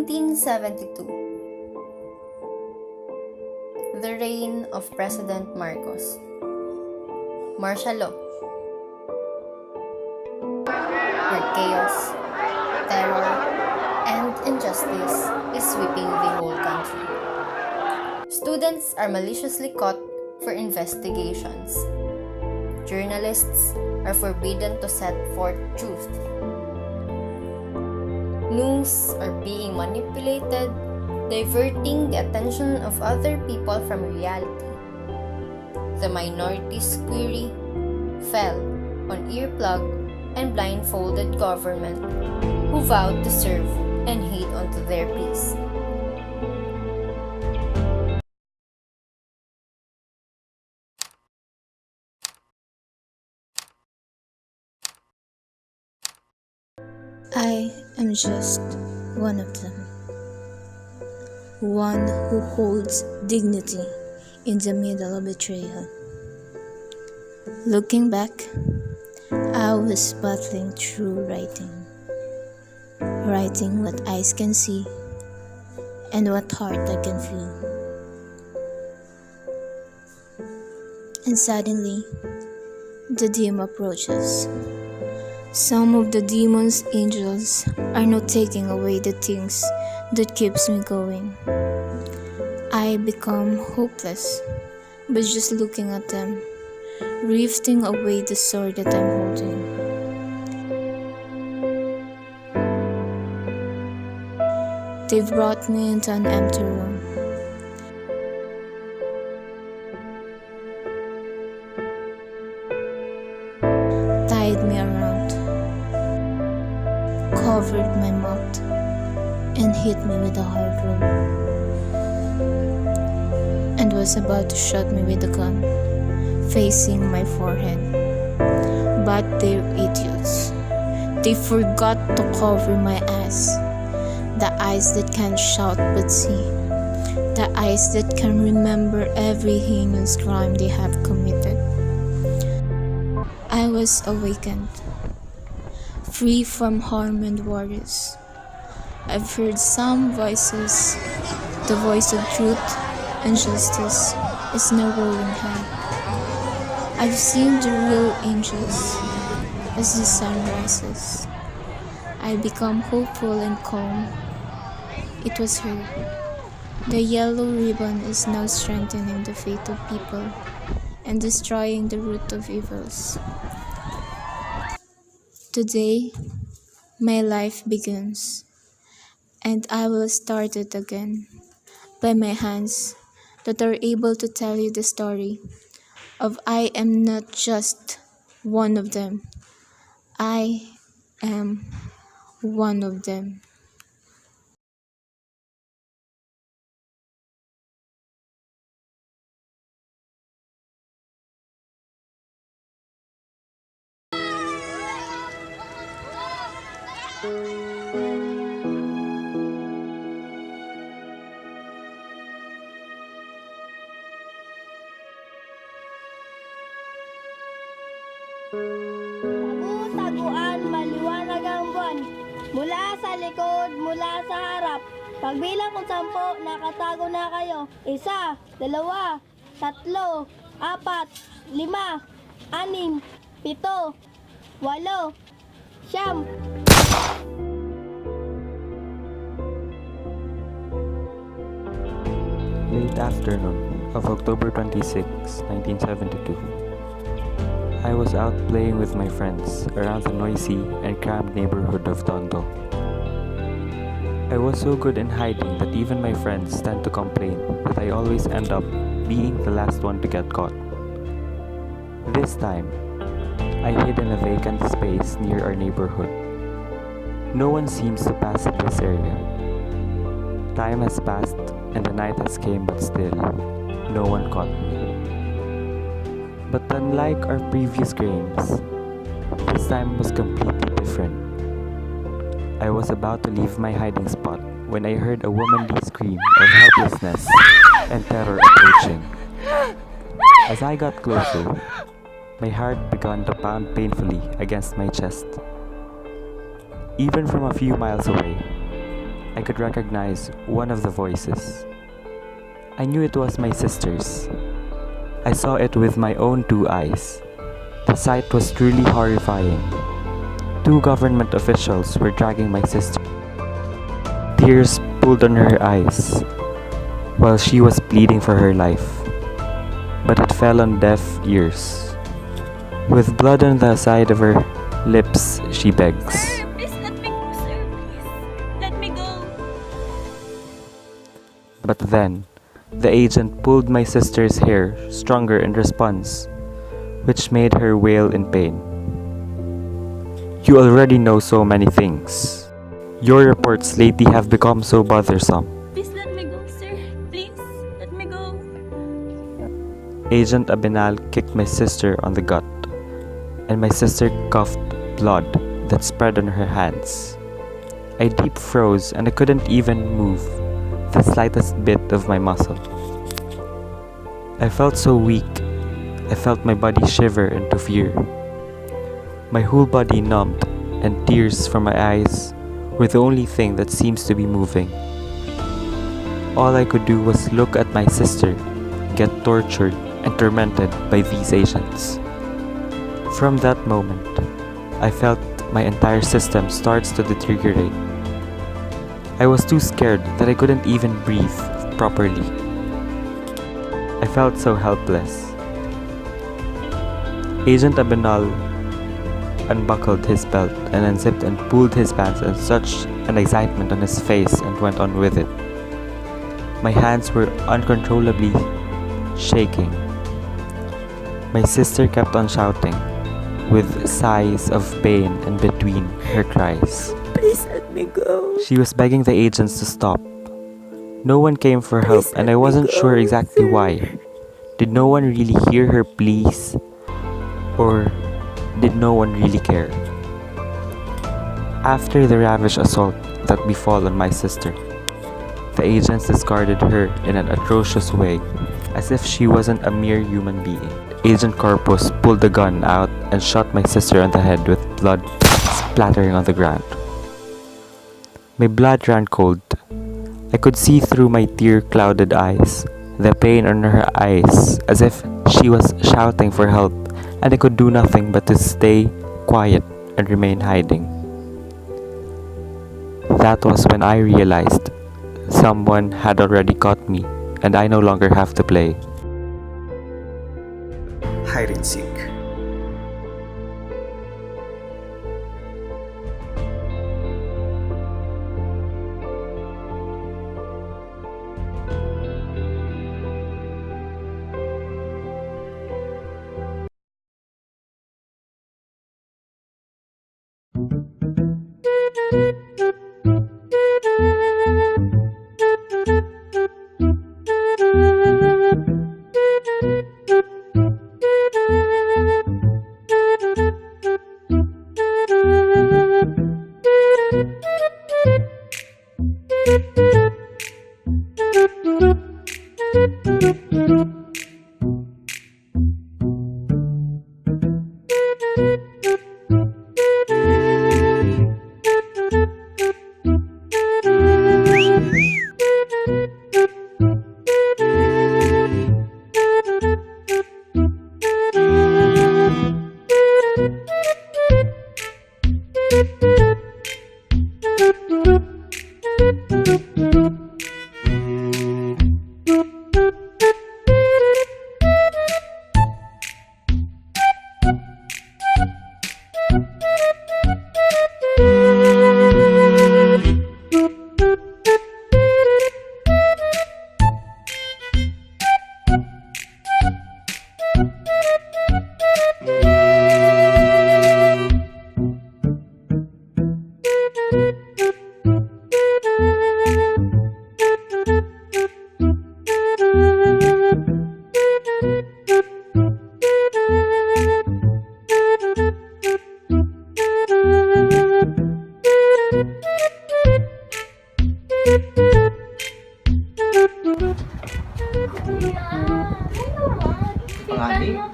1972. The reign of President Marcos. Martial law, where chaos, terror, and injustice is sweeping the whole country. Students are maliciously caught for investigations. Journalists are forbidden to set forth truth. News are being manipulated, diverting the attention of other people from reality. The minorities query fell on earplug and blindfolded government who vowed to serve and hate onto their pleas. I am just one of them. One who holds dignity in the middle of betrayal. Looking back, I was battling through writing what eyes can see and what heart I can feel. And suddenly, the doom approaches. Some of the demon's angels are not taking away the things that keeps me going. I become hopeless by just looking at them, rifting away the sword that I'm holding. They've brought me into an empty room. Tied me around, covered my mouth, and hit me with a hard rope, and was about to shoot me with a gun, facing my forehead. But they're idiots. They forgot to cover my eyes. The eyes that can't shout but see. The eyes that can remember every heinous crime they have committed. I was awakened, free from harm and worries. I've heard some voices. The voice of truth and justice is now rolling high. I've seen the real angels as the sun rises. I become hopeful and calm. It was her. The yellow ribbon is now strengthening the faith of people and destroying the root of evils. Today, my life begins, and I will start it again by my hands that are able to tell you the story of I am not just one of them. I am one of them. Tagu-taguan, maliwanag ang buwan. Mula sa likod, mula sa harap. Pagbilang kung 10, nakatago na kayo. 1, 2, 3, 4, 5, 6, 7, 8, 9. Late afternoon of October 26, 1972. I was out playing with my friends around the noisy and cramped neighborhood of Tondo. I was so good in hiding that even my friends tend to complain that I always end up being the last one to get caught. This time, I hid in a vacant space near our neighborhood. No one seems to pass in this area. Time has passed and the night has came, but still, no one caught me. But unlike our previous games, this time was completely different. I was about to leave my hiding spot when I heard a womanly scream of helplessness and terror approaching. As I got closer, my heart began to pound painfully against my chest. Even from a few miles away, I could recognize one of the voices. I knew it was my sister's. I saw it with my own two eyes. The sight was truly horrifying. Two government officials were dragging my sister. Tears pooled on her eyes while she was pleading for her life. But it fell on deaf ears. With blood on the side of her lips, she begs. Sir, please let me go, sir. Please, let me go. But then, the agent pulled my sister's hair stronger in response, which made her wail in pain. You already know so many things. Your reports lately have become so bothersome. Please let me go, sir. Please, let me go. Agent Abinal kicked my sister on the gut, and my sister coughed blood that spread on her hands. I deep froze and I couldn't even move the slightest bit of my muscle. I felt so weak. I felt my body shiver into fear. My whole body numbed, and tears from my eyes were the only thing that seems to be moving. All I could do was look at my sister get tortured and tormented by these agents. From that moment, I felt my entire system starts to deteriorate. I was too scared that I couldn't even breathe properly. I felt so helpless. Agent Abinal unbuckled his belt and unzipped and pulled his pants in such an excitement on his face and went on with it. My hands were uncontrollably shaking. My sister kept on shouting, with sighs of pain in between her cries. Please let me go. She was begging the agents to stop. No one came for help, and I wasn't sure exactly why. Did no one really hear her pleas? Or did no one really care? After the ravish assault that befell on my sister, the agents discarded her in an atrocious way, as if she wasn't a mere human being. Agent Corpus pulled the gun out and shot my sister on the head with blood splattering on the ground. My blood ran cold. I could see through my tear-clouded eyes, the pain on her eyes, as if she was shouting for help, and I could do nothing but to stay quiet and remain hiding. That was when I realized someone had already caught me, and I no longer have to play hide and seek.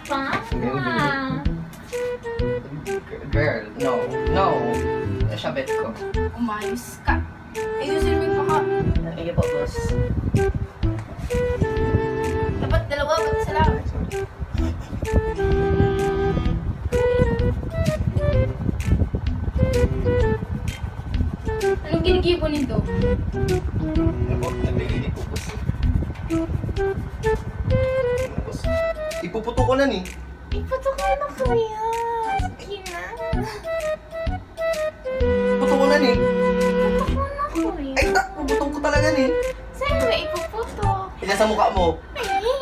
Pangali? Girl, no. Sabit ko. Umayos ka. Ayusin mo yung Dapat dalawa, ba't isa lang? Anong ginigibo nito? Ipuputo ko na ni. Ipato ko na kuya. Sige na. Iputo ko na ni. Ipato ko na kuya. Ay, tak! Puputong ko talaga ni. Saan mo ipuputo? Pinasa mukha mo. Ay,